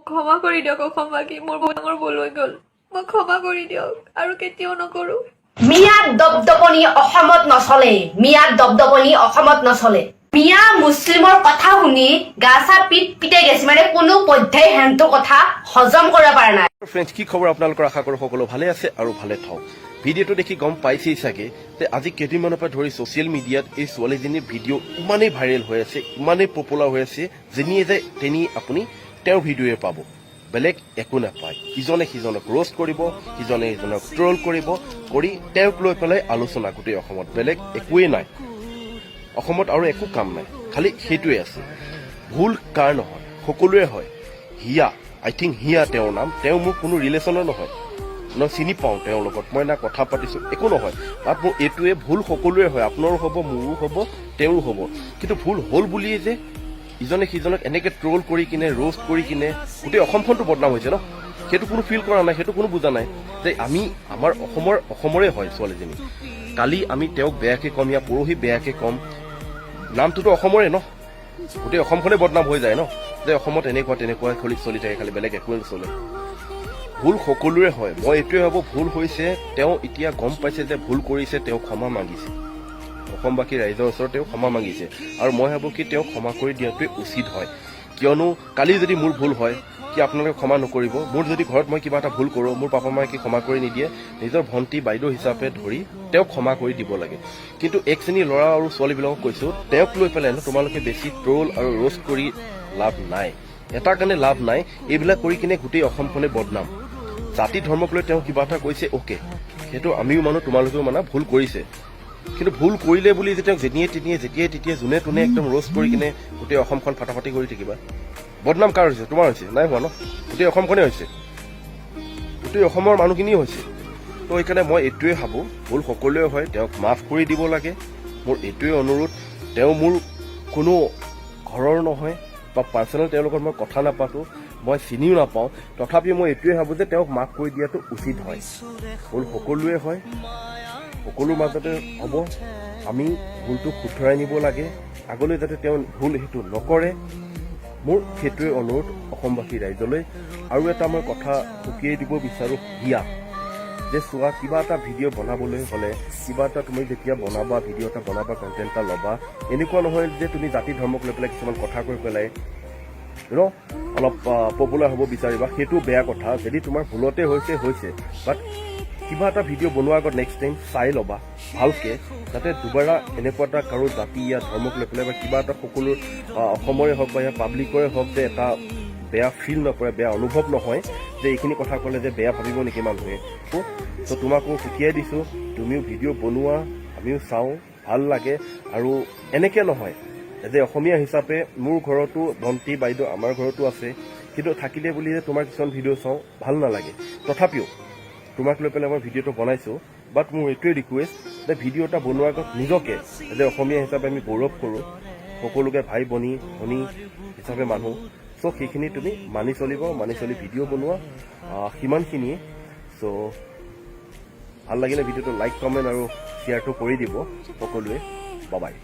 ক্ষমা কৰি দিয়ক অসমবাসী, মোৰ বহুত ডাঙৰ ভুল হৈ গ'ল। মই ক্ষমা কৰি দিয়ক আৰু কেতিয়াও নকৰো। মিয়া দপদপনি অসমত নচলে, মিয়া দপদপনি অসমত নচলে। মিয়া মুছলিমৰ কথা শুনি গা চা পিটাই গেছে, মানে কোনো পধ্যায় হেনটো কথা হজম কৰিব পৰা নাই। ফ্ৰেণ্ডছ, কি খবৰ আপোনালোকৰ? আশা কৰোঁ সকলো ভালে আছে আৰু ভালে থাকক। ভিডিঅ'টো দেখি গম পাইছেই চাগে যে আজি কেইদিনমানৰ পৰা ধৰি ছ'চিয়েল মিডিয়াত এই ছোৱালীজনীৰ ভিডিঅ' ইমানেই ভাইৰেল হৈ আছে, ইমানেই পপুলাৰ হৈ আছে, যেনিয়ে যায় তেনি আপুনি তেওঁৰ ভিডিঅ'য়ে পাব, বেলেগ একো নাপায়। ইজনে সিজনক ৰোষ্ট কৰিব, সিজনে সিজনক ট্ৰল কৰিব, কৰি তেওঁক লৈ পেলাই আলোচনা গোটেই অসমত। বেলেগ একোৱেই নাই অসমত, আৰু একো কাম নাই, খালি সেইটোৱে আছে। ভুল কাৰ নহয়, সকলোৰে হয়। হিয়া, আই থিংক হিয়া তেওঁৰ নাম। তেওঁ মোৰ কোনো ৰিলেশ্যনৰ নহয়, চিনি পাওঁ তেওঁৰ লগত, মই না কথা পাতিছোঁ, একো নহয়। বাট মোৰ এইটোৱে, ভুল সকলোৰে হয়, আপোনাৰো হ'ব, মোৰো হ'ব, তেওঁৰো হ'ব। কিন্তু ভুল হ'ল বুলিয়ে যে ইজনে সিজনক এনেকৈ ট্ৰল কৰি কিনে, ৰোষ্ট কৰি কিনে গোটেই অসমখনটো বদনাম হৈছে ন। সেইটো কোনো ফিল কৰা নাই, সেইটো কোনো বুজা নাই যে আমি আমাৰ অসমৰে হয় ছোৱালীজনী। কালি আমি তেওঁক বেয়াকৈ ক'ম, ইয়া পৰহি বেয়াকৈ ক'ম, নামটোতো অসমৰে ন, গোটেই অসমখনে বদনাম হৈ যায় ন, যে অসমত এনেকুৱা তেনেকুৱা চলি থাকে, খালি বেলেগ একোৱে নচলে। ভুল সকলোৰে হয়। মই এইটোৱে ভাবোঁ, ভুল হৈছে, তেওঁ এতিয়া গম পাইছে যে ভুল কৰিছে, তেওঁ ক্ষমা মাগিছে, অসমবাসী ৰাইজৰ ওচৰত তেওঁ ক্ষমা মাগিছে। আৰু মই ভাবোঁ কি তেওঁ ক্ষমা কৰি দিয়াটোৱে উচিত হয়। কিয়নো কালি যদি মোৰ ভুল হয়, কি আপোনালোকে ক্ষমা নকৰিব? মোৰ যদি ঘৰত মই কিবা এটা ভুল কৰোঁ, মোৰ পাপা মায়ে কি ক্ষমা কৰি নিদিয়ে? নিজৰ ভণ্টি বাইদেউ হিচাপে ধৰি তেওঁক ক্ষমা কৰি দিব লাগে। কিন্তু এক শ্ৰেণীৰ ল'ৰা আৰু ছোৱালীবিলাকক কৈছোঁ, তেওঁক লৈ পেলাই তোমালোকে বেছি ট্ৰল আৰু ৰোষ্ট কৰি লাভ নাই। এটাৰ কাৰণে লাভ নাই, এইবিলাক কৰি কিনে গোটেই অসমখনে বদনাম। জাতি ধৰ্মক লৈ তেওঁ কিবা এটা কৈছে, অ'কে, সেইটো আমিও মানো, তোমালোকেও মানা, ভুল কৰিছে। কিন্তু ভুল কৰিলে বুলি যে তেওঁক যেতিয়াই তেতিয়াই যোনে তোনে একদম ৰোষ্ট কৰি কিনে গোটেই অসমখন ফাটাফাটি কৰি থাকিবা। বদনাম কাৰ হৈছে? তোমাৰ হৈছে? নাই হোৱা ন, গোটেই অসমখনে হৈছে, গোটেই অসমৰ মানুহখিনিয়ে হৈছে। তো সেইকাৰণে মই এইটোৱে ভাবোঁ, ভুল সকলোৱে হয়, তেওঁক মাফ কৰি দিব লাগে। মোৰ এইটোৱে অনুৰোধ। তেওঁ মোৰ কোনো ঘৰৰ নহয় বা পাৰ্চনেল তেওঁৰ লগত মই কথা নাপাতোঁ, মই চিনিও নাপাওঁ, তথাপিও মই এইটোৱে ভাবোঁ যে তেওঁক মাফ কৰি দিয়াটো উচিত হয়। ভুল সকলোৱে হয়, সকলোৰ মাজতে হ'ব। আমি ভুলটো শুধৰাই নিব লাগে, আগলৈ যাতে তেওঁ ভুল সেইটো নকৰে। মোৰ সেইটোৱে অনুৰোধ অসমবাসী ৰাইজলৈ। আৰু এটা মই কথা সুকিয়াই দিব বিচাৰোঁ, হিয়া, যে চোৱা, কিবা এটা ভিডিঅ' বনাবলৈ হ'লে, কিবা এটা তুমি যেতিয়া বনাবা, ভিডিঅ' এটা বনাবা, কণ্টেণ্ট এটা ল'বা, এনেকুৱা নহয় যে তুমি জাতি ধৰ্মক লৈ পেলাই কিছুমান কথা কৈ পেলাই অলপ পপুলাৰ হ'ব বিচাৰিবা। সেইটো বেয়া কথা। যদি তোমাৰ ভুলতে হৈছে, বাট কিবা এটা ভিডিঅ' বনোৱাৰ আগত নেক্সট টাইম চাই ল'বা ভালকৈ, যাতে দুবাৰা এনেকুৱা এটা কাৰো জাতি ইয়াত ধৰ্মক লৈ পেলাই বা কিবা এটা সকলো অসমৰে হওক বা ইয়াৰ পাব্লিকৰে হওক যে এটা বেয়া ফিল নপৰে, বেয়া অনুভৱ নহয় যে এইখিনি কথা ক'লে যে বেয়া ভাবিব নেকি মানুহে। ত' তোমাকো সুকিয়াই দিছোঁ, তুমিও ভিডিঅ' বনোৱা, আমিও চাওঁ, ভাল লাগে। আৰু এনেকৈ নহয় যে অসমীয়া হিচাপে মোৰ ঘৰতো ভণ্টি বাইদেউ আমাৰ ঘৰতো আছে, কিন্তু থাকিলে বুলি যে তোমাৰ কিছুমান ভিডিঅ' চাওঁ ভাল নালাগে। তথাপিও তোমাক লৈ পেলাই মই ভিডিঅ'টো বনাইছোঁ, বাট মোৰ এইটোৱে ৰিকুৱেষ্ট যে ভিডিঅ' এটা বনোৱাৰ আগত নিজকে যে অসমীয়া হিচাপে আমি গৌৰৱ কৰোঁ, সকলোকে ভাই ভনী হিচাপে মানুহ। চ' সেইখিনি তুমি মানি চলি ভিডিঅ' বনোৱা, সিমানখিনিয়ে। চ' ভাল লাগিলে ভিডিঅ'টো লাইক, কমেণ্ট আৰু শ্বেয়াৰটো কৰি দিব সকলোৱে। Bye bye.